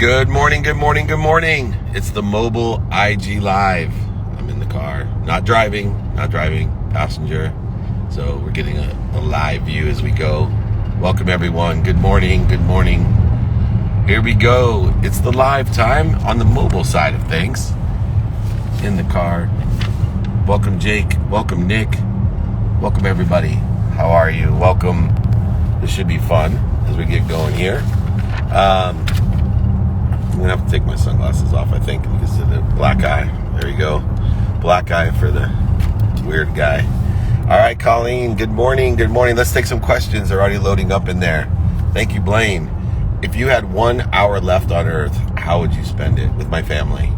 Good morning, good morning, good morning. It's the mobile IG Live. I'm in the car, not driving, passenger. So we're getting a live view as we go. Welcome everyone. Good morning, good morning. Here we go. It's the live time on the mobile side of things. In the car. Welcome Jake, welcome Nick, welcome everybody. How are you? Welcome. This should be fun as we get going here. I'm gonna have to take my sunglasses off, I think, because of the black eye. There you go. Black eye for the weird guy. All right, Colleen, good morning. Good morning. Let's take some questions. They're already loading up in there. Thank you, Blaine. If you had 1 hour left on Earth, how would you spend it? With my family.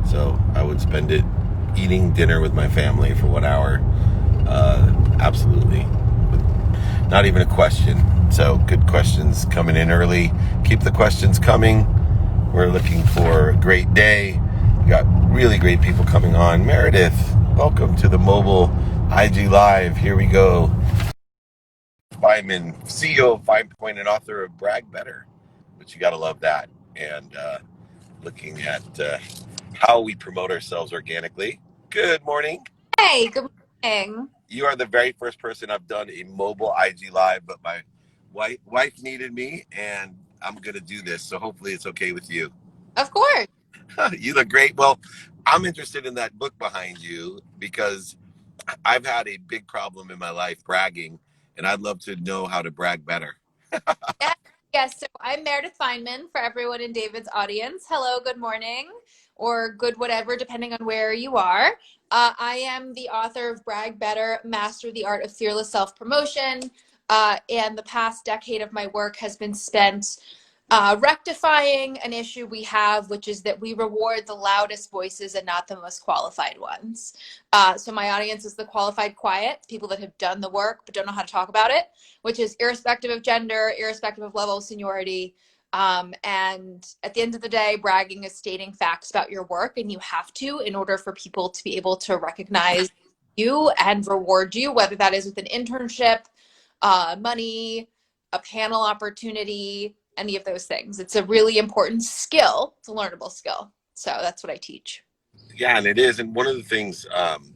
So I would spend it eating dinner with my family for 1 hour. Absolutely. Not even a question. So good questions coming in early. Keep the questions coming. We're looking for a great day. We got really great people coming on. Meredith, welcome to the mobile IG Live. Here we go. Feynman, CEO of 5 Point and author of Brag Better, but you got to love that. And looking at how we promote ourselves organically. Good morning. Hey, good morning. You are the very first person I've done a mobile IG Live, but my wife needed me, and I'm going to do this, so hopefully it's okay with you. Of course. You look great. Well, I'm interested in that book behind you because I've had a big problem in my life bragging, and I'd love to know how to brag better. Yes, so I'm Meredith Feynman for everyone in David's audience. Hello, good morning, or good whatever, depending on where you are. I am the author of Brag Better, Master the Art of Fearless Self-Promotion, and the past decade of my work has been spent rectifying an issue we have, which is that we reward the loudest voices and not the most qualified ones. So my audience is the qualified quiet, people that have done the work but don't know how to talk about it, which is irrespective of gender, irrespective of level of seniority. And at the end of the day, bragging is stating facts about your work, and you have to in order for people to be able to recognize you and reward you, whether that is with an internship, money, a panel opportunity, any of those things. It's a really important skill. It's a learnable skill. So that's what I teach. Yeah, and it is. And one of the things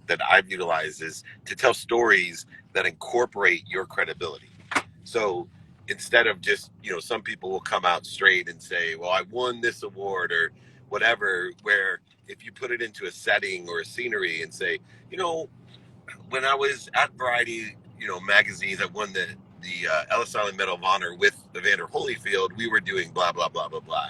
that I've utilized is to tell stories that incorporate your credibility. So instead of just, some people will come out straight and say, well, I won this award or whatever, where if you put it into a setting or a scenery and say, when I was at Variety, magazines, I won the Ellis Island Medal of Honor with Evander Holyfield. We were doing blah, blah, blah, blah, blah.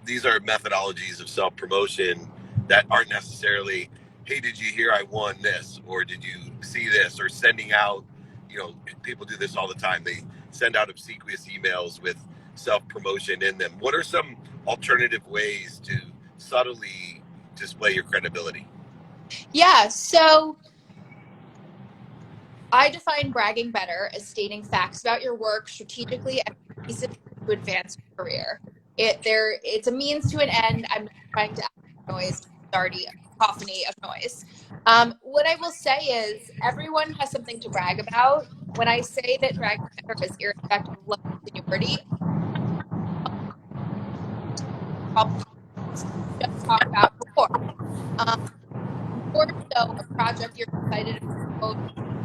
These are methodologies of self-promotion that aren't necessarily, hey, did you hear I won this? Or did you see this? Or sending out, people do this all the time. They send out obsequious emails with self-promotion in them. What are some alternative ways to subtly display your credibility? Yeah, so I define bragging better as stating facts about your work strategically and cohesively to advance your career. It's a means to an end. I'm not trying to add noise. It's already a cacophony of noise. What I will say is everyone has something to brag about. When I say that bragging better is irrespective of level of seniority, I'll just talk about before. More so, a project you're excited about,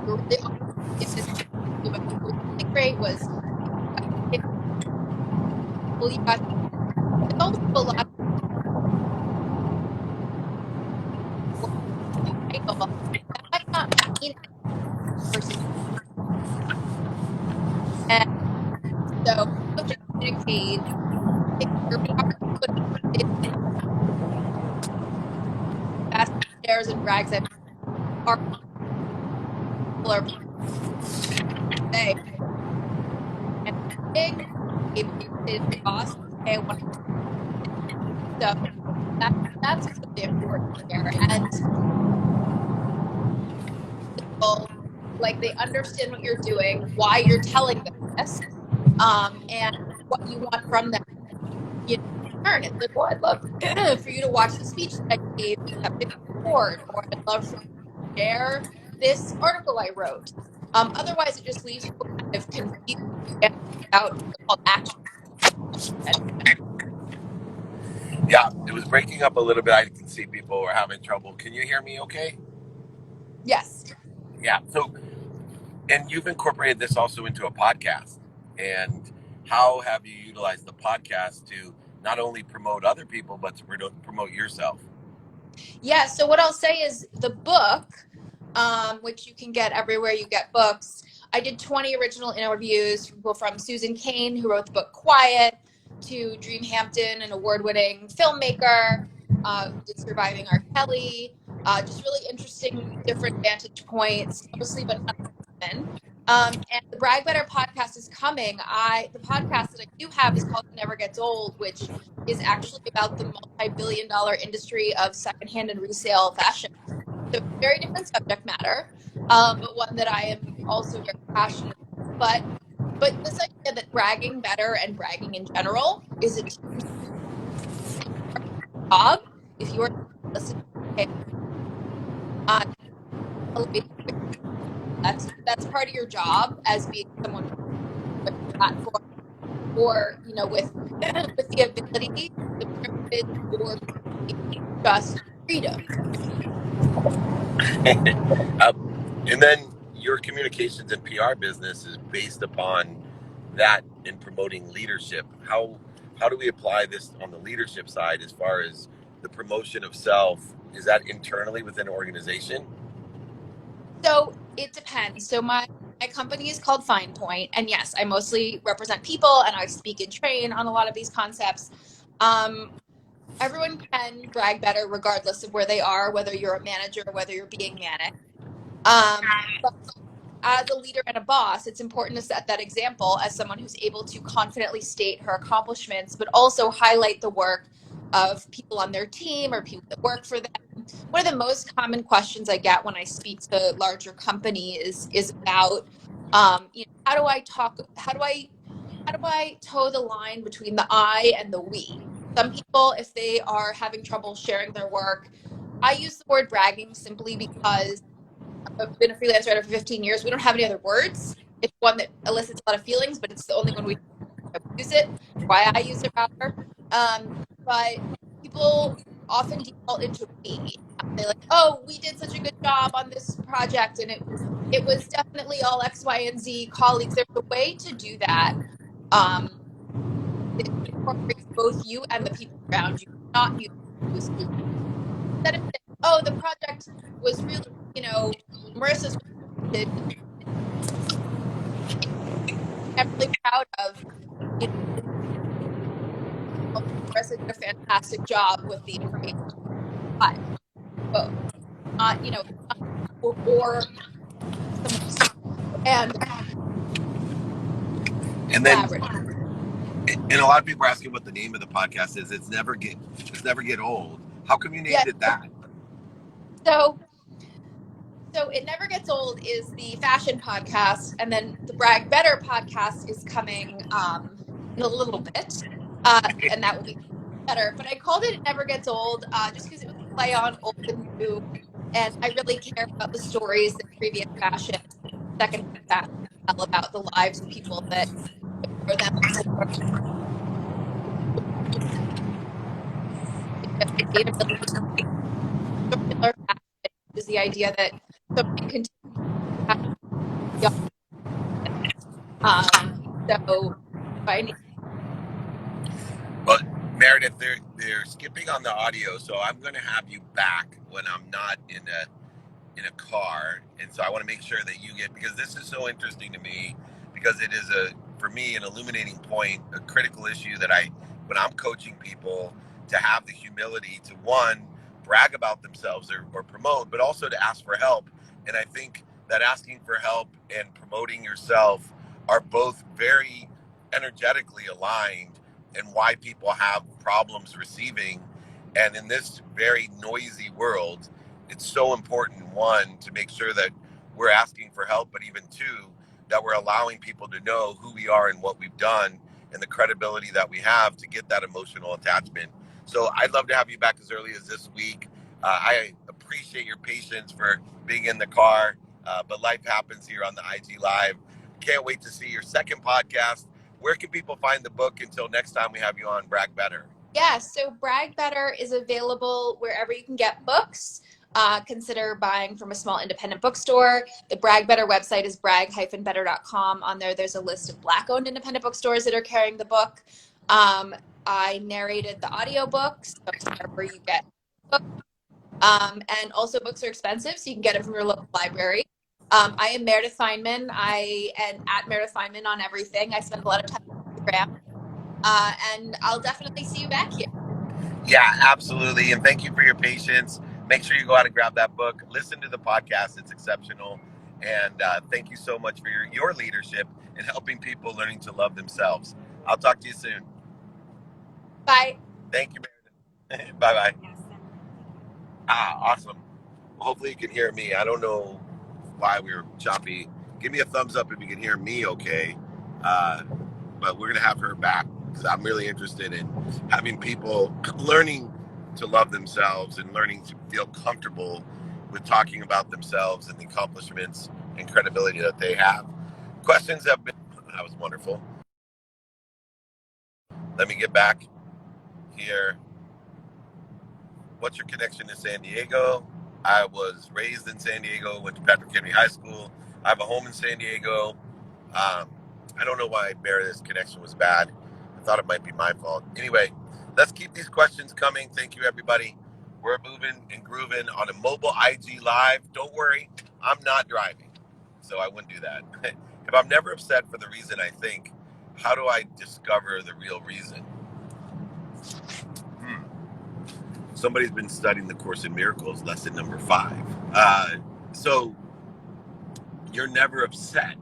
you're really optimistic about, what was really great was you got there's also a lot of work title that might not mean a person. And so to communicate your part, but it's best shares and brags that are people are say and being able to say to the boss, hey, I want to so that's really important here. And people, like they understand what you're doing, why you're telling them this, and what you want from them. Turn. It's like, well, I'd love for you to watch the speech that I gave at the board, or I'd love for you to share this article I wrote. Otherwise, it just leaves people kind of confused about the call to action. Yeah, it was breaking up a little bit. I can see people were having trouble. Can you hear me okay? Yes. Yeah. So, and you've incorporated this also into a podcast. And how have you utilized the podcast to not only promote other people, but to promote yourself? Yeah, so what I'll say is the book, which you can get everywhere you get books. I did 20 original interviews from people from Susan Cain, who wrote the book Quiet, to Dream Hampton, an award-winning filmmaker, who did Surviving R. Kelly. Just really interesting, different vantage points, mostly, but not women. And the Brag Better podcast is coming. The podcast that I do have is called It Never Gets Old, which is actually about the multi-billion-dollar industry of secondhand and resale fashion. So very different subject matter, but one that I am also very passionate about. But this idea that bragging better and bragging in general is a team job. If you are listening, uh, that's part of your job as being someone with a platform, or with with the ability, the privilege, or just freedom. And then your communications and PR business is based upon that in promoting leadership. How do we apply this on the leadership side as far as the promotion of self? Is that internally within an organization? So it depends. So my company is called Fine Point, and yes, I mostly represent people, and I speak and train on a lot of these concepts. Um, Everyone can brag better regardless of where they are, whether you're a manager or whether you're being managed. But as a leader and a boss, it's important to set that example as someone who's able to confidently state her accomplishments, but also highlight the work of people on their team or people that work for them. One of the most common questions I get when I speak to larger companies is about, how do I talk? How do I toe the line between the I and the we? Some people, if they are having trouble sharing their work, I use the word bragging simply because I've been a freelance writer for 15 years. We don't have any other words. It's one that elicits a lot of feelings, but it's the only one we use it. Why I use it rather. But people often default into we. They're like, "Oh, we did such a good job on this project, and it was definitely all X, Y, and Z colleagues." There's a way to do that. That incorporates both you and the people around you, not you exclusively. Instead of saying, "Oh, the project was really, Marissa's I'm really proud of, you Marissa did a fantastic job with the information, but both, not, or someone and And then, collaborative. and a lot of people are asking what the name of the podcast is. It's never get old. How come you Yeah. named it that? So It Never Gets Old is the fashion podcast, and then the Brag Better podcast is coming in a little bit, and that will be better. But I called it Never Gets Old just because it was a play on old and new, and I really care about the stories that previous fashion, second fashion, tell about the lives of people that were them before. Sustainability, circular fashion is the idea that something continues to happen. So finding But Meredith, they're skipping on the audio, so I'm going to have you back when I'm not in a car, and so I want to make sure that you get, because this is so interesting to me, because it is for me an illuminating point, a critical issue that when I'm coaching people, to have the humility to, one, brag about themselves or promote, but also to ask for help. And I think that asking for help and promoting yourself are both very energetically aligned, and why people have problems receiving. And in this very noisy world, it's so important, one, to make sure that we're asking for help, but even two, that we're allowing people to know who we are and what we've done and the credibility that we have to get that emotional attachment. So I'd love to have you back as early as this week. I appreciate your patience for being in the car, but life happens here on the IG Live. Can't wait to see your second podcast. Where can people find the book until next time we have you on Brag Better? Yeah, so Brag Better is available wherever you can get books. Consider buying from a small independent bookstore. The Brag Better website is brag-better.com. On there, there's a list of Black-owned independent bookstores that are carrying the book. I narrated the audiobooks, so wherever you get books. And also, books are expensive, so you can get it from your local library. I am Meredith Feynman. I am at Meredith Feynman on everything. I spend a lot of time on Instagram, and I'll definitely see you back here. Yeah, absolutely. And thank you for your patience. Make sure you go out and grab that book. Listen to the podcast, it's exceptional. And thank you so much for your leadership in helping people learning to love themselves. I'll talk to you soon. Bye. Thank you, Meredith. Bye bye. Awesome. Well, hopefully you can hear me. I don't know why we were choppy. Give me a thumbs up if you can hear me okay. But we're going to have her back because I'm really interested in having people learning to love themselves and learning to feel comfortable with talking about themselves and the accomplishments and credibility that they have. Questions have been, that was wonderful. Let me get back here. What's your connection to San Diego? I was raised in San Diego, went to Patrick Henry High School. I have a home in San Diego. I don't know why Meredith's connection was bad. I thought it might be my fault. Anyway, let's keep these questions coming. Thank you, everybody. We're moving and grooving on a mobile IG Live. Don't worry, I'm not driving, so I wouldn't do that. If I'm never upset for the reason I think, how do I discover the real reason? Somebody's been studying the Course in Miracles, lesson number 5. So you're never upset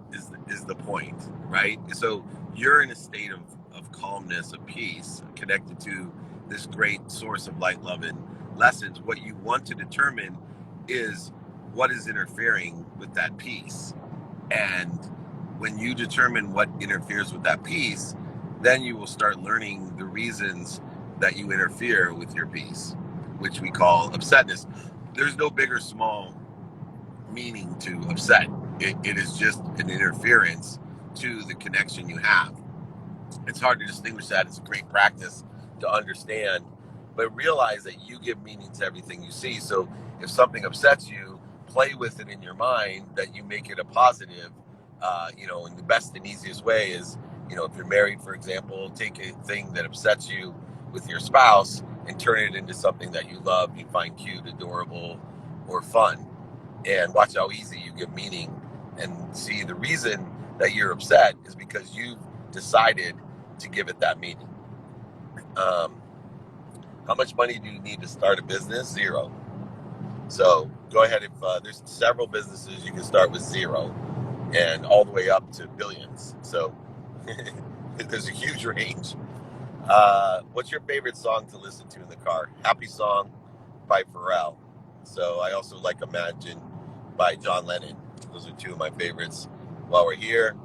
is the point, right? So you're in a state of calmness, of peace, connected to this great source of light, love, and lessons. What you want to determine is what is interfering with that peace. And when you determine what interferes with that peace, then you will start learning the reasons that you interfere with your peace, which we call upsetness. There's no big or small meaning to upset. It is just an interference to the connection you have. It's hard to distinguish that. It's a great practice to understand, but realize that you give meaning to everything you see. So if something upsets you, play with it in your mind that you make it a positive. And the best and easiest way is, if you're married, for example, take a thing that upsets you with your spouse and turn it into something that you love, you find cute, adorable, or fun. And watch how easy you give meaning and see the reason that you're upset is because you've decided to give it that meaning. How much money do you need to start a business? 0. So go ahead. If there's several businesses, you can start with 0 and all the way up to billions. So there's a huge range. What's your favorite song to listen to in the car? Happy Song by Pharrell. So I also like Imagine by John Lennon. Those are 2 of my favorites. While we're here,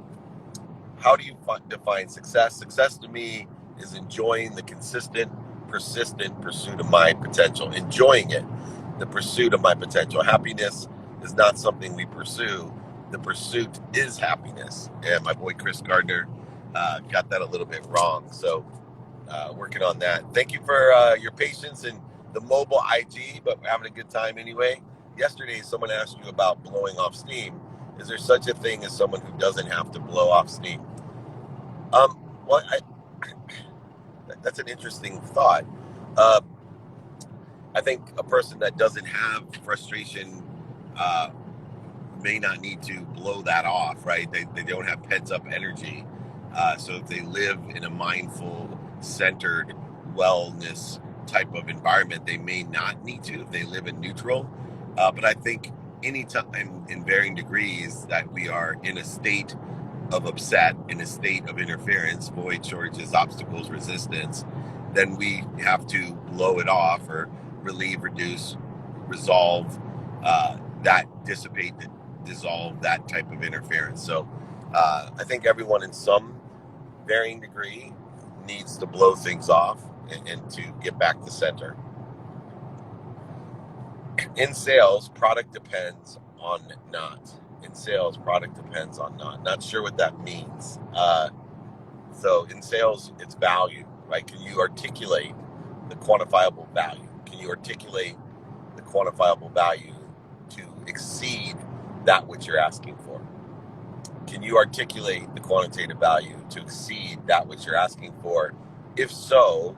how do you define success? Success to me is enjoying the consistent, persistent pursuit of my potential. Enjoying it, the pursuit of my potential. Happiness is not something we pursue. The pursuit is happiness. And my boy Chris Gardner got that a little bit wrong. So working on that. Thank you for your patience in the mobile IG, but we're having a good time anyway. Yesterday, someone asked you about blowing off steam. Is there such a thing as someone who doesn't have to blow off steam? Well, that's an interesting thought. I think a person that doesn't have frustration may not need to blow that off, right? They don't have pent up energy. So if they live in a mindful, centered wellness type of environment, they may not need to if they live in neutral. But I think anytime in varying degrees that we are in a state of upset, in a state of interference, void, shortages, obstacles, resistance, then we have to blow it off or relieve, reduce, resolve, that dissipate, dissolve that type of interference. So I think everyone in some varying degree needs to blow things off and to get back to center. In sales, product depends on not. In sales, product depends on not. Not sure what that means. So in sales, it's value, right? Can you articulate the quantifiable value? Can you articulate the quantifiable value to exceed that which you're asking for? Can you articulate the quantitative value to exceed that which you're asking for? If so,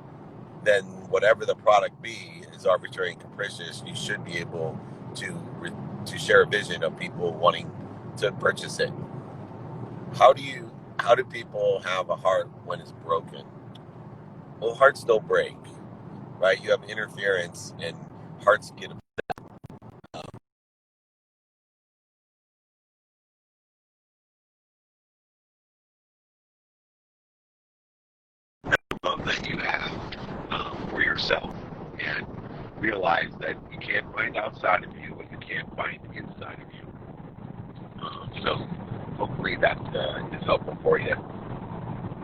then whatever the product be is arbitrary and capricious. You should be able to share a vision of people wanting to purchase it. How do people have a heart when it's broken? Well, hearts don't break, right? You have interference and hearts get love that you have for yourself, and realize that you can't find outside of you what you can't find inside of you. So hopefully that is helpful for you.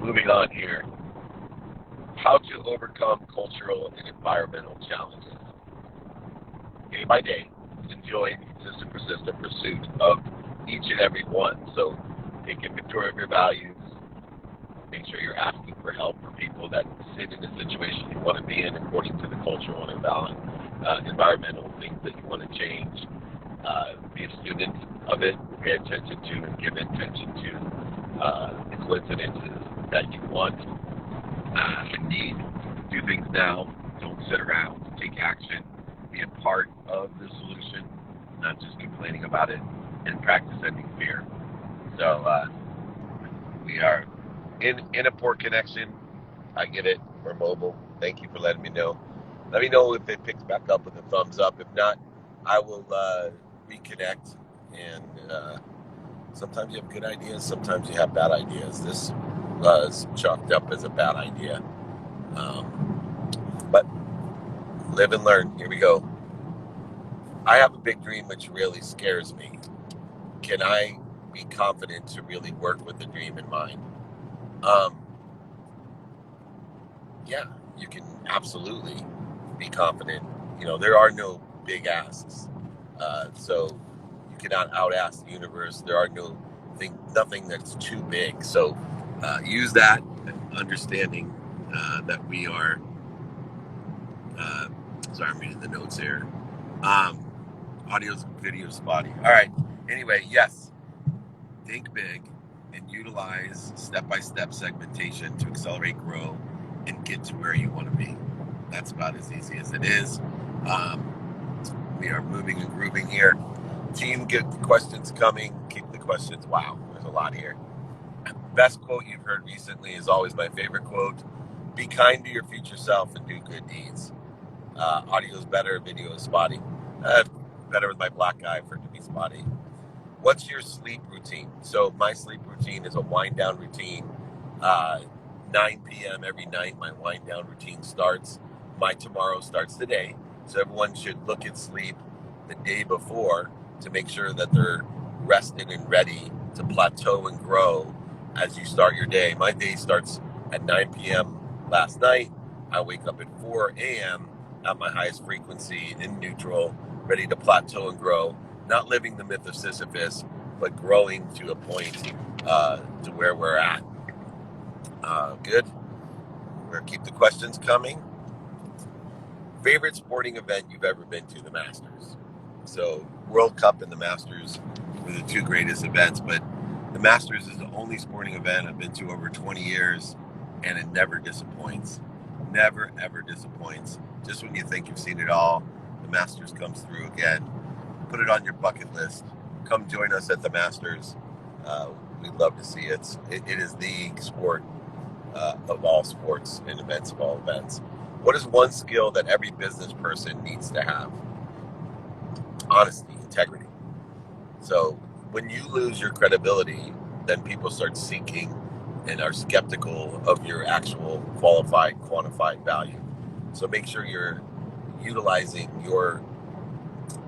Moving on here. How to overcome cultural and environmental challenges. Day by day, enjoy the consistent, persistent pursuit of each and every one. So take inventory of your values. Make sure you're asking for help from people that sit in the situation you want to be in according to the cultural and environmental things that you want to change. Be a student of it. Pay attention to and give attention to the coincidences that you want and need. Do things now. Don't sit around. Take action. Be a part of the solution, not just complaining about it, and practice ending fear. So we are in a poor connection. I get it. We're mobile. Thank you for letting me know. Let me know if it picks back up with a thumbs up. If not, I will reconnect. And sometimes you have good ideas. Sometimes you have bad ideas. This was chalked up as a bad idea. But live and learn. Here we go. I have a big dream which really scares me. Can I be confident to really work with the dream in mind? Yeah, you can absolutely be confident. You know, there are no big asks. So you cannot out-ask the universe. There are nothing that's too big. So use that understanding that we are, sorry, I'm reading the notes here. Audio's video spotty. All right. Anyway, yes, think big and utilize step-by-step segmentation to accelerate, grow, and get to where you want to be. That's about as easy as it is. We are moving and grooving here. Team, get the questions coming. Keep the questions. Wow, there's a lot here. Best quote you've heard recently is always my favorite quote. Be kind to your future self and do good deeds. Audio is better, video is spotty. Better with my black eye for it to be spotty. What's your sleep routine? So my sleep routine is a wind down routine. 9 p.m. every night, my wind down routine starts. My tomorrow starts today. So everyone should look at sleep the day before to make sure that they're rested and ready to plateau and grow as you start your day. My day starts at 9 p.m. last night. I wake up at 4 a.m. at my highest frequency in neutral, ready to plateau and grow. Not living the myth of Sisyphus, but growing to a point to where we're at. Good. We're going to keep the questions coming. Favorite sporting event you've ever been to? The Masters. So World Cup and the Masters were the two greatest events, but the Masters is the only sporting event I've been to over 20 years, and it never disappoints. Never, ever disappoints. Just when you think you've seen it all, the Masters comes through again. Put it on your bucket list. Come join us at the Masters. We'd love to see it. It is the sport of all sports and events of all events. What is one skill that every business person needs to have? Honesty, integrity. So when you lose your credibility, then people start seeking and are skeptical of your actual qualified, quantified value. So make sure you're utilizing your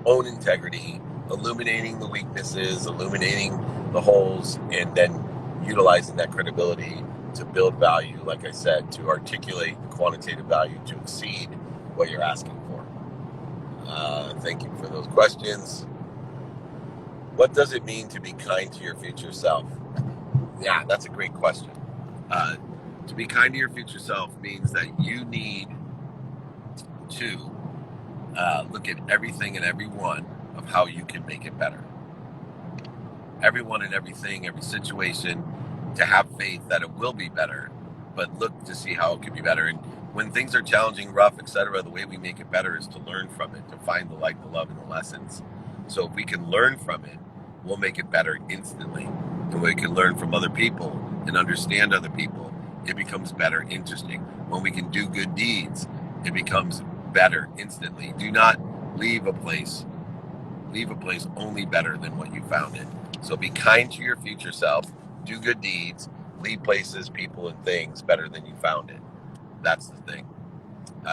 own integrity, illuminating the weaknesses, illuminating the holes, and then utilizing that credibility to build value, like I said, to articulate the quantitative value to exceed what you're asking for. Thank you for those questions. What does it mean to be kind to your future self? Yeah, that's a great question. To be kind to your future self means that you need to look at everything and everyone of how you can make it better. Everyone and everything, every situation, to have faith that it will be better, but look to see how it can be better. And when things are challenging, rough, etc., the way we make it better is to learn from it, to find the light, the love, and the lessons. So if we can learn from it, we'll make it better instantly. And we can learn from other people and understand other people, it becomes better interesting. When we can do good deeds, it becomes better instantly. Do not leave a place only better than what you found it. So be kind to your future self, do good deeds, leave places, people, and things better than you found it. That's the thing.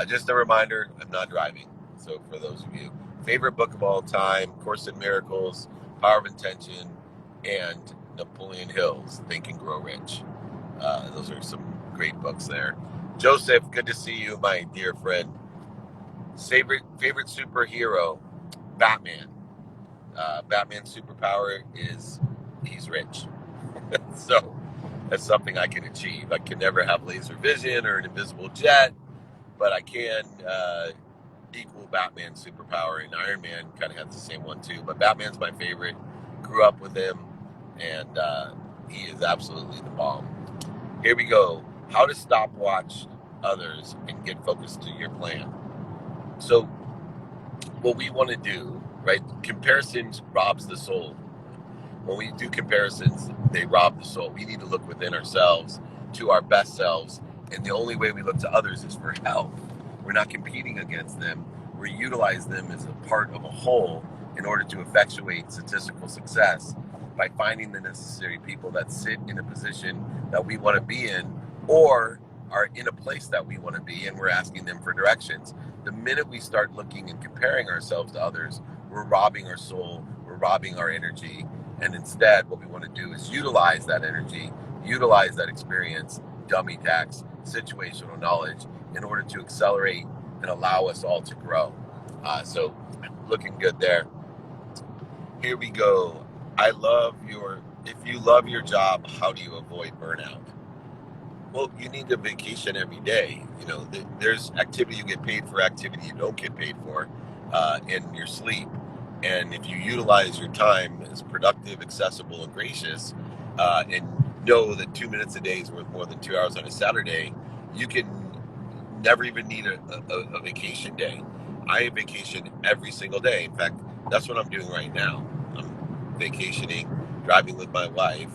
Just a reminder, I'm not driving. So for those of you, favorite book of all time, Course in Miracles, Power of Intention, and Napoleon Hill's Think and Grow Rich. Those are some great books there. Joseph, good to see you, my dear friend. Favorite superhero, Batman. Batman's superpower is he's rich. So that's something I can achieve. I can never have laser vision or an invisible jet, but I can equal Batman's superpower, and Iron Man kind of has the same one too. But Batman's my favorite. Grew up with him, and he is absolutely the bomb. Here we go. How to stopwatch others and get focused to your plan. So what we want to do, right? Comparisons robs the soul. When we do comparisons, they rob the soul. We need to look within ourselves to our best selves. And the only way we look to others is for help. We're not competing against them. We utilize them as a part of a whole in order to effectuate statistical success by finding the necessary people that sit in a position that we want to be in or are in a place that we want to be, and we're asking them for directions. The minute we start looking and comparing ourselves to others, we're robbing our soul, we're robbing our energy. And instead, what we want to do is utilize that energy, utilize that experience, dummy tax, situational knowledge, in order to accelerate and allow us all to grow. So looking good there. Here we go. If you love your job, how do you avoid burnout? Well, you need to vacation every day. You know, there's activity you get paid for, activity you don't get paid for, in your sleep. And if you utilize your time as productive, accessible, and gracious, and know that 2 minutes a day is worth more than 2 hours on a Saturday, you can never even need a vacation day. I vacation every single day. In fact, that's what I'm doing right now. I'm vacationing, driving with my wife,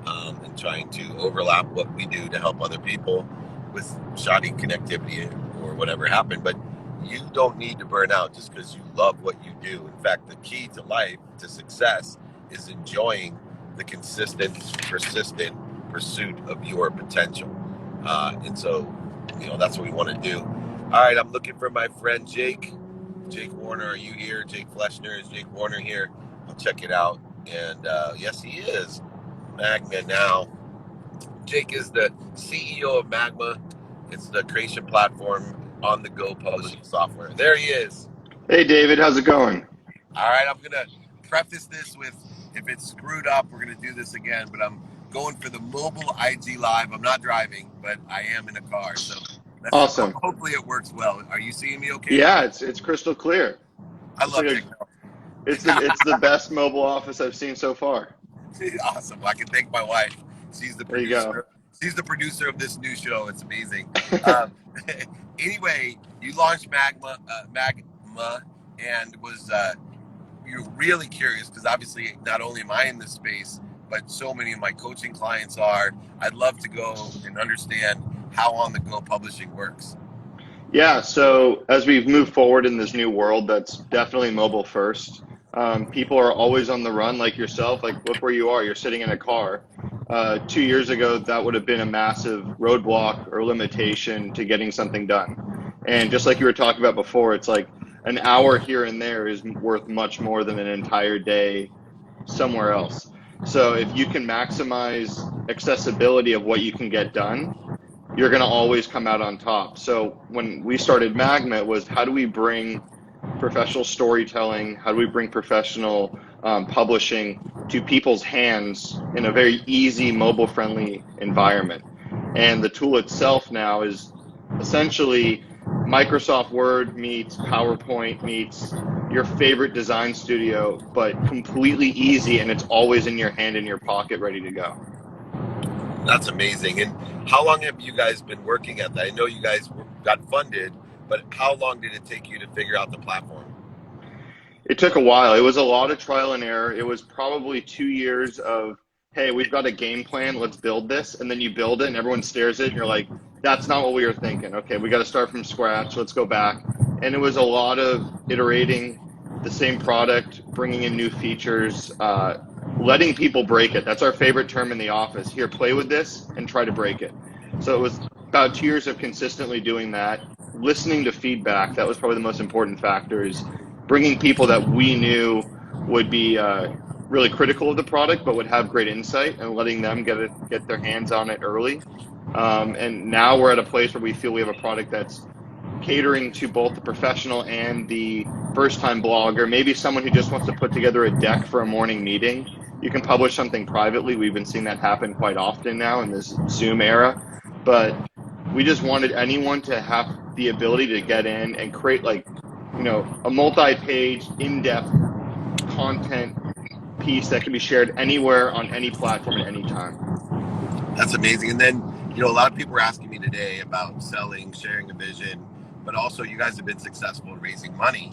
and trying to overlap what we do to help other people with shoddy connectivity or whatever happened. But you don't need to burn out just because you love what you do. In fact, the key to life, to success, is enjoying the consistent, persistent pursuit of your potential. And so, that's what we want to do. All right, I'm looking for my friend Jake. Jake Warner, are you here? Jake Fleshner, is Jake Warner here? I'll check it out. And yes, he is. Magma now. Jake is the CEO of Magma. It's the creation platform on the go publishing software. There he is. Hey, David, how's it going? All right, I'm going to preface this with, if it's screwed up, we're going to do this again, but I'm going for the mobile IG Live. I'm not driving, but I am in a car, so Awesome. Hopefully it works well. Are you seeing me okay? Yeah, it's crystal clear. I love it. It's the best mobile office I've seen so far. Awesome. Well, I can thank my wife. She's the producer. There you go. She's the producer of this new show. It's amazing. Anyway, you launched Magma, and was you're really curious because obviously not only am I in this space, but so many of my coaching clients are. I'd love to go and understand how on-the-go publishing works. Yeah, so as we've moved forward in this new world that's definitely mobile first, people are always on the run like yourself. Like, look where you are. You're sitting in a car. 2 years ago, that would have been a massive roadblock or limitation to getting something done. And just like you were talking about before, it's like an hour here and there is worth much more than an entire day somewhere else. So if you can maximize accessibility of what you can get done, you're going to always come out on top. So when we started Magma, it was how do we bring professional storytelling, how do we bring professional publishing to people's hands in a very easy, mobile-friendly environment. And the tool itself now is essentially Microsoft Word meets PowerPoint meets your favorite design studio, but completely easy, and it's always in your hand, in your pocket, ready to go. That's amazing. And how long have you guys been working at that? I know you guys got funded, but how long did it take you to figure out the platform? It took a while. It was a lot of trial and error. It was probably 2 years of, hey, we've got a game plan, let's build this. And then you build it and everyone stares at it and you're like, that's not what we were thinking. Okay, we got to start from scratch. Let's go back. And it was a lot of iterating the same product, bringing in new features, letting people break it. That's our favorite term in the office. Here, play with this and try to break it. So it was about 2 years of consistently doing that, listening to feedback. That was probably the most important factor, is bringing people that we knew would be really critical of the product, but would have great insight, and letting them get their hands on it early. And now we're at a place where we feel we have a product that's catering to both the professional and the first-time blogger, maybe someone who just wants to put together a deck for a morning meeting. You can publish something privately. We've been seeing that happen quite often now in this Zoom era. But we just wanted anyone to have the ability to get in and create, like, a multi-page, in-depth content piece that can be shared anywhere on any platform at any time. That's amazing. And then, a lot of people are asking me today about selling, sharing a vision, but also you guys have been successful in raising money.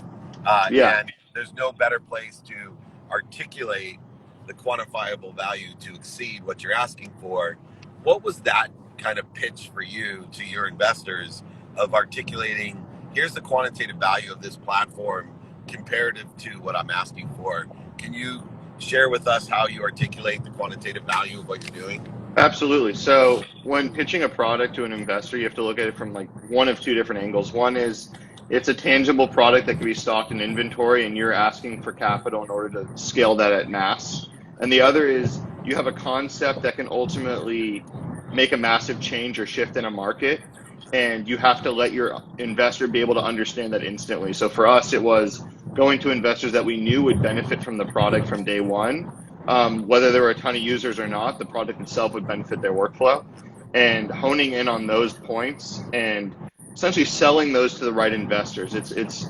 Yeah. And there's no better place to articulate the quantifiable value to exceed what you're asking for. What was that kind of pitch for you to your investors of articulating, here's the quantitative value of this platform comparative to what I'm asking for? Can you share with us how you articulate the quantitative value of what you're doing? Absolutely. So when pitching a product to an investor, you have to look at it from like one of two different angles. One is it's a tangible product that can be stocked in inventory and you're asking for capital in order to scale that at mass. And the other is you have a concept that can ultimately make a massive change or shift in a market, and you have to let your investor be able to understand that instantly. So for us, it was going to investors that we knew would benefit from the product from day one. Whether there were a ton of users or not, the product itself would benefit their workflow, and honing in on those points and essentially selling those to the right investors. It's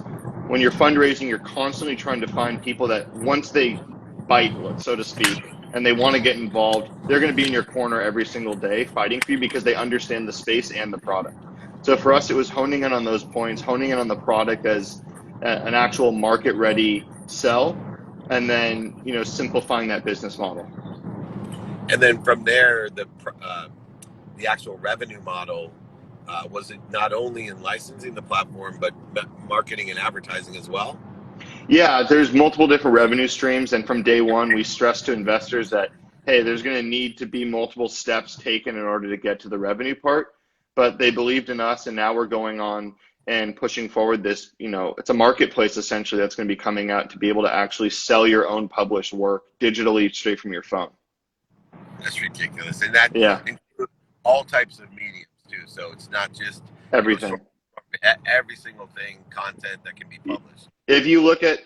when you're fundraising, you're constantly trying to find people that once they bite, so to speak, and they want to get involved, they're going to be in your corner every single day fighting for you because they understand the space and the product. So for us, it was honing in on those points, honing in on the product as an actual market ready sell, and then simplifying that business model. And then from there, the actual revenue model, was it not only in licensing the platform but marketing and advertising as well? Yeah, there's multiple different revenue streams, and from day one we stressed to investors that, hey, there's going to need to be multiple steps taken in order to get to the revenue part, but they believed in us, and now we're going on and pushing forward this, it's a marketplace essentially that's going to be coming out to be able to actually sell your own published work digitally straight from your phone. That's ridiculous. And that includes all types of mediums too. So it's not just everything. Every single thing, content that can be published. If you look at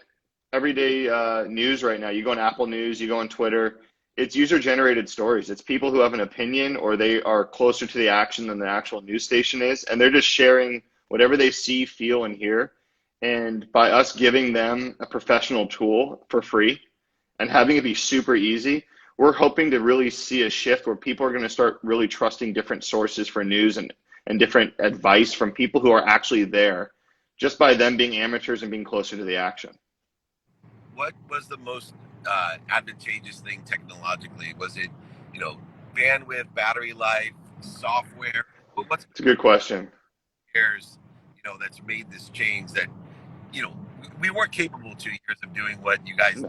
everyday news right now, you go on Apple News, you go on Twitter, it's user-generated stories. It's people who have an opinion or they are closer to the action than the actual news station is, and they're just sharing whatever they see, feel, and hear. And by us giving them a professional tool for free and having it be super easy, we're hoping to really see a shift where people are going to start really trusting different sources for news and different advice from people who are actually there, just by them being amateurs and being closer to the action. What was the most advantageous thing technologically? Was it, bandwidth, battery life, software? It's a good question. That's made this change that, we weren't capable 2 years of doing what you guys do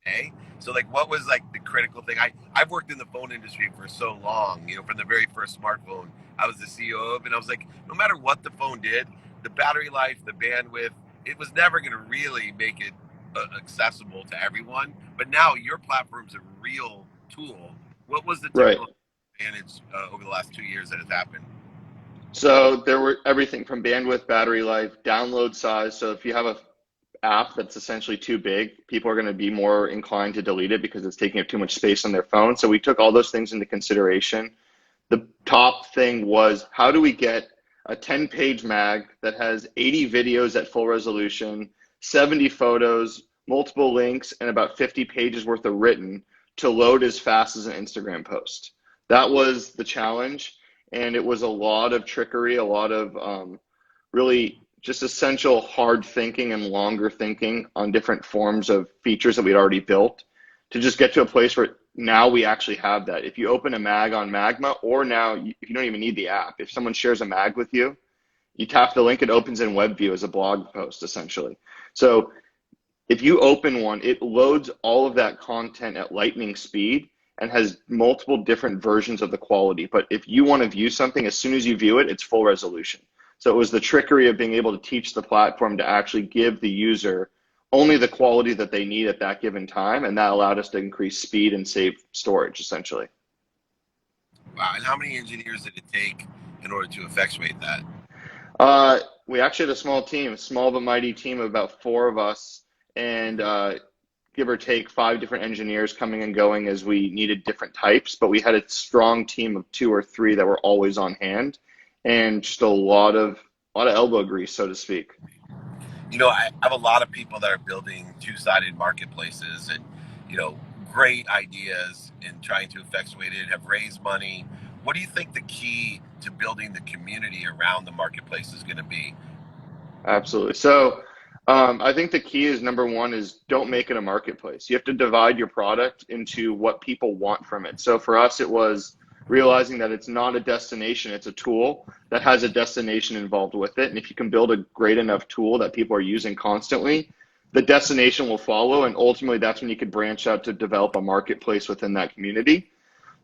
today. So what was the critical thing? I've worked in the phone industry for so long, from the very first smartphone, I was the CEO of, and I was like, no matter what the phone did, the battery life, the bandwidth, it was never going to really make it accessible to everyone. But now your platform's a real tool. What was the technical advantage over the last 2 years that has happened? So there were everything from bandwidth, battery life, download size. So if you have an app that's essentially too big, people are going to be more inclined to delete it because it's taking up too much space on their phone. So we took all those things into consideration. The top thing was, how do we get a 10-page mag that has 80 videos at full resolution, 70 photos, multiple links, and about 50 pages worth of written to load as fast as an Instagram post. That was the challenge, and it was a lot of trickery, a lot of really just essential hard thinking and longer thinking on different forms of features that we'd already built to just get to a place where now we actually have that. If you open a mag on Magma, or now if you don't even need the app, if someone shares a mag with you, you tap the link, it opens in WebView as a blog post essentially. So if you open one, it loads all of that content at lightning speed and has multiple different versions of the quality. But if you want to view something, as soon as you view it, it's full resolution. So it was the trickery of being able to teach the platform to actually give the user only the quality that they need at that given time, and that allowed us to increase speed and save storage, essentially. Wow, and how many engineers did it take in order to effectuate that? We actually had a small team, a small but mighty team of about 4 of us, and give or take 5 different engineers coming and going as we needed different types, but we had a strong team of 2 or 3 that were always on hand, and just a lot of elbow grease, so to speak. You know, I have a lot of people that are building two-sided marketplaces and, you know, great ideas and trying to effectuate it, have raised money. What do you think the key to building the community around the marketplace is going to be? Absolutely. So I think the key is, number one, is don't make it a marketplace. You have to divide your product into what people want from it. So for us, it was realizing that it's not a destination, it's a tool that has a destination involved with it. And if you can build a great enough tool that people are using constantly, the destination will follow. And ultimately, that's when you could branch out to develop a marketplace within that community.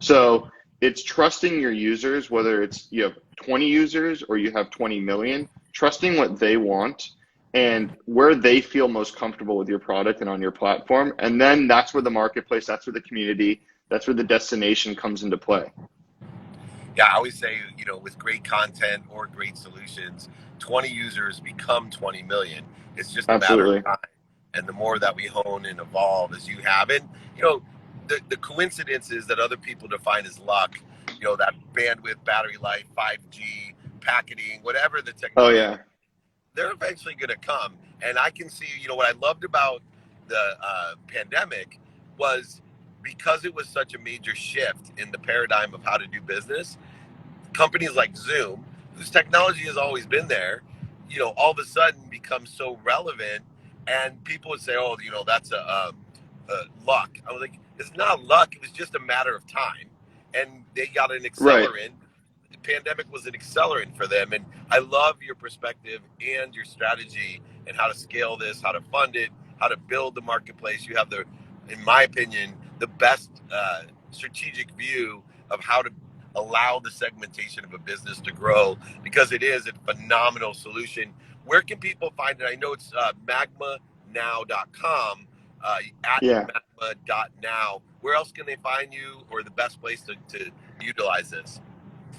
So it's trusting your users, whether it's you have 20 users or you have 20 million, trusting what they want and where they feel most comfortable with your product and on your platform. And then that's where the marketplace, that's where the community, that's where the destination comes into play. Yeah, I always say, you know, with great content or great solutions, 20 users become 20 million. It's just a matter Absolutely. of time. And the more that we hone and evolve as you have, and, you know, the coincidences that other people define as luck, you know, that bandwidth, battery life, 5G, packaging, whatever the Oh, technology, yeah. they're eventually going to come. And I can see, you know, what I loved about the pandemic was because it was such a major shift in the paradigm of how to do business, companies like Zoom, whose technology has always been there, you know, all of a sudden becomes so relevant, and people would say, "Oh, you know, that's a luck." I was like, "It's not luck. It was just a matter of time," and they got an Right. accelerant. The pandemic was an accelerant for them, and I love your perspective and your strategy and how to scale this, how to fund it, how to build the marketplace. You have the, in my opinion, the best strategic view of how to allow the segmentation of a business to grow, because it is a phenomenal solution. Where can people find it? I know it's magmanow.com, at Yeah. magma.now. Where else can they find you, or the best place to utilize this?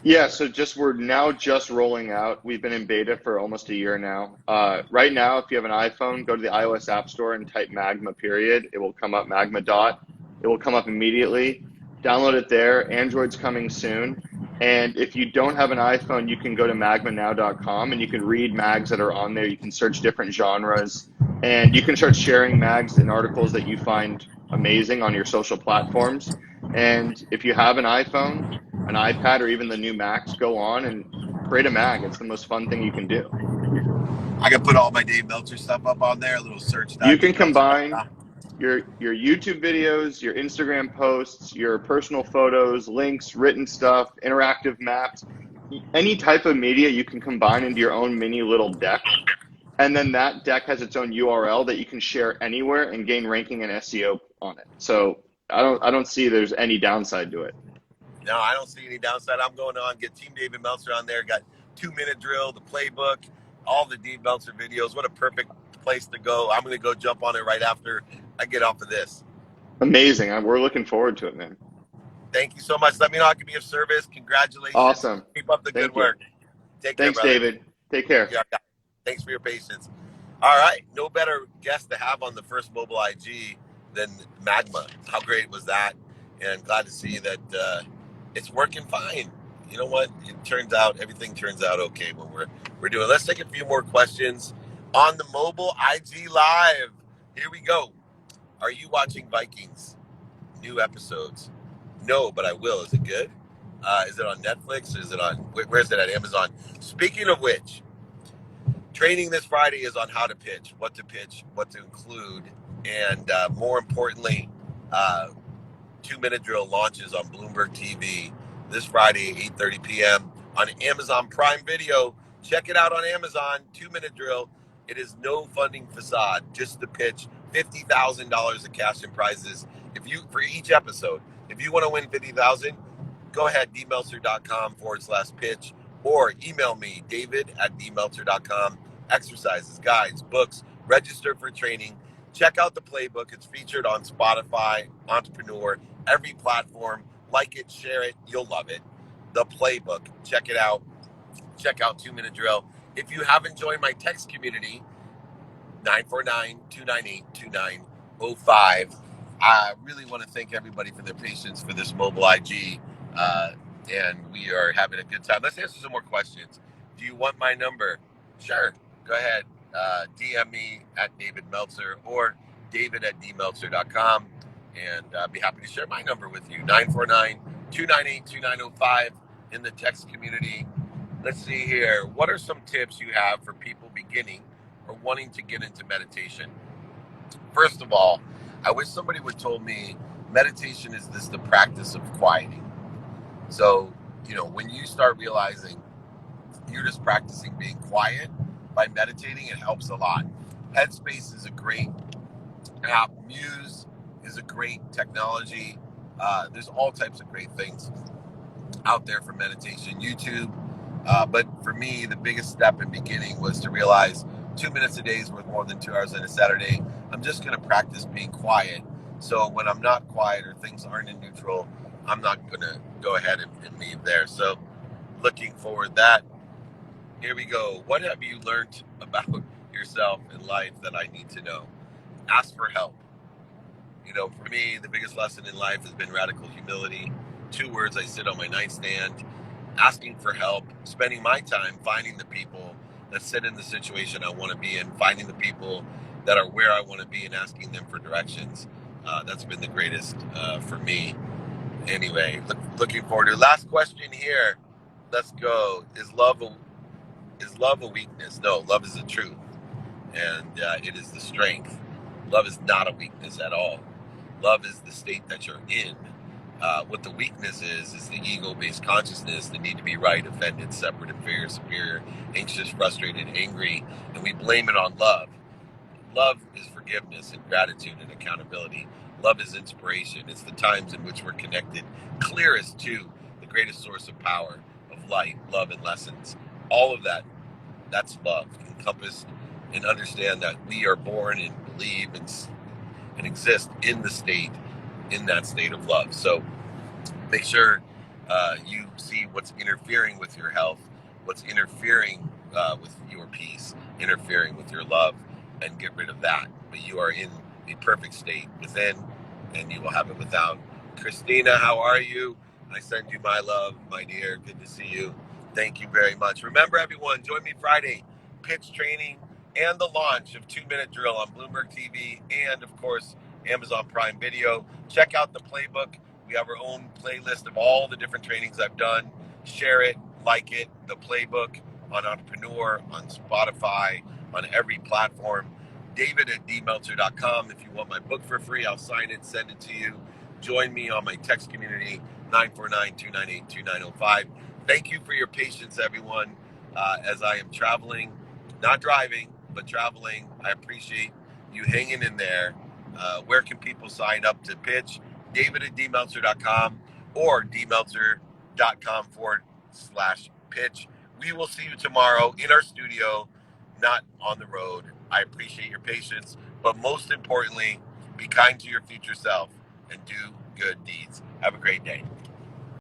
Yeah, so we're now just rolling out. We've been in beta for almost a year now. Right now, if you have an iPhone, go to the iOS App Store and type Magma period. It will come up, Magma dot. It will come up immediately. Download it there. Android's coming soon. And if you don't have an iPhone, you can go to magmanow.com and you can read mags that are on there. You can search different genres, and you can start sharing mags and articles that you find amazing on your social platforms. And if you have an iPhone, an iPad, or even the new Macs, go on and create a mag. It's the most fun thing you can do. I can put all my Dave Meltzer stuff up on there, a little You can combine search.davemeltzer.com. your YouTube videos, your Instagram posts, your personal photos, links, written stuff, interactive maps, any type of media you can combine into your own mini little deck. And then that deck has its own URL that you can share anywhere and gain ranking and SEO on it. So I don't see there's any downside to it. No, I don't see any downside. I'm going on, get Team David Meltzer on there, got 2-minute drill, the playbook, all the Dave Meltzer videos. What a perfect place to go. I'm going to go jump on it right after I get off of this. Amazing. We're looking forward to it, man. Thank you so much. Let me know how I can be of service. Congratulations. Awesome. Keep up the good Thank you. work. Take care, Thanks, brother. David. Take care. Yeah, thanks for your patience. All right. No better guest to have on the first mobile IG than Magma. How great was that? And glad to see that it's working fine. you know what? Everything turns out okay when we're doing. Let's take a few more questions on the mobile IG Live. Here we go. Are you watching Vikings? New episodes? No, but I will. Is it good? Is it on Netflix? Is it on, where is it at? Amazon? Speaking of which, training this Friday is on how to pitch, what to include, and more importantly, 2-minute drill launches on Bloomberg TV this Friday at 8:30 p.m. on Amazon Prime Video. Check it out on Amazon. 2-minute drill. It is no funding facade, just the pitch. $50,000 of cash and prizes for each episode. If you want to win $50,000, go ahead, dmeltzer.com/pitch, or email me, david@dmeltzer.com. Exercises, guides, books, register for training. Check out the playbook. It's featured on Spotify, Entrepreneur, every platform. Like it, share it. You'll love it. The playbook. Check it out. Check out 2-minute drill. If you haven't joined my text community, 949-298-2905. I really want to thank everybody for their patience for this mobile IG. And we are having a good time. Let's answer some more questions. Do you want my number? Sure. Go ahead. DM me at David Meltzer or david@dmeltzer.com. And I'd be happy to share my number with you. 949-298-2905 in the text community. Let's see here. What are some tips you have for people beginning or wanting to get into meditation? First of all, I wish somebody would told me meditation is the practice of quieting. So, when you start realizing you're just practicing being quiet by meditating, it helps a lot. Headspace is a great app. Muse is a great technology. There's all types of great things out there for meditation. YouTube. But for me, the biggest step in beginning was to realize 2 minutes a day is worth more than 2 hours in a Saturday. I'm just going to practice being quiet. So when I'm not quiet or things aren't in neutral, I'm not going to go ahead and leave there. So looking forward to that. Here we go. What have you learned about yourself in life that I need to know? Ask for help. For me, the biggest lesson in life has been radical humility. 2 words I sit on my nightstand. Asking for help, spending my time finding the people that sit in the situation I want to be in, finding the people that are where I want to be and asking them for directions. That's been the greatest for me. Anyway, looking forward to it. Last question here. Let's go. Is love a weakness? No, love is the truth. And it is the strength. Love is not a weakness at all. Love is the state that you're in. What the weakness is the ego-based consciousness, the need to be right, offended, separate, inferior, superior, anxious, frustrated, angry, and we blame it on love. Love is forgiveness and gratitude and accountability. Love is inspiration. It's the times in which we're connected clearest to the greatest source of power, of light, love, and lessons. All of that, that's love, encompassed, and understand that we are born and believe and exist in that state of love. So make sure you see what's interfering with your health, what's interfering with your peace, interfering with your love, and get rid of that. But you are in a perfect state within, and you will have it without. Christina, how are you? I send you my love, my dear. Good to see you. Thank you very much. Remember, everyone, join me Friday, pitch training and the launch of 2-minute drill on Bloomberg TV and, of course, Amazon Prime Video. Check out the playbook. We have our own playlist of all the different trainings I've done. Share it, like it, the playbook on Entrepreneur, on Spotify, on every platform. David@dmeltzer.com. If you want my book for free, I'll sign it, send it to you. Join me on my text community, 949-298-2905. Thank you for your patience, everyone, as I am traveling, not driving, but traveling. I appreciate you hanging in there. Where can people sign up to pitch? David@dmeltzer.com or dmeltzer.com/pitch. We will see you tomorrow in our studio, not on the road. I appreciate your patience, but most importantly, be kind to your future self and do good deeds. Have a great day.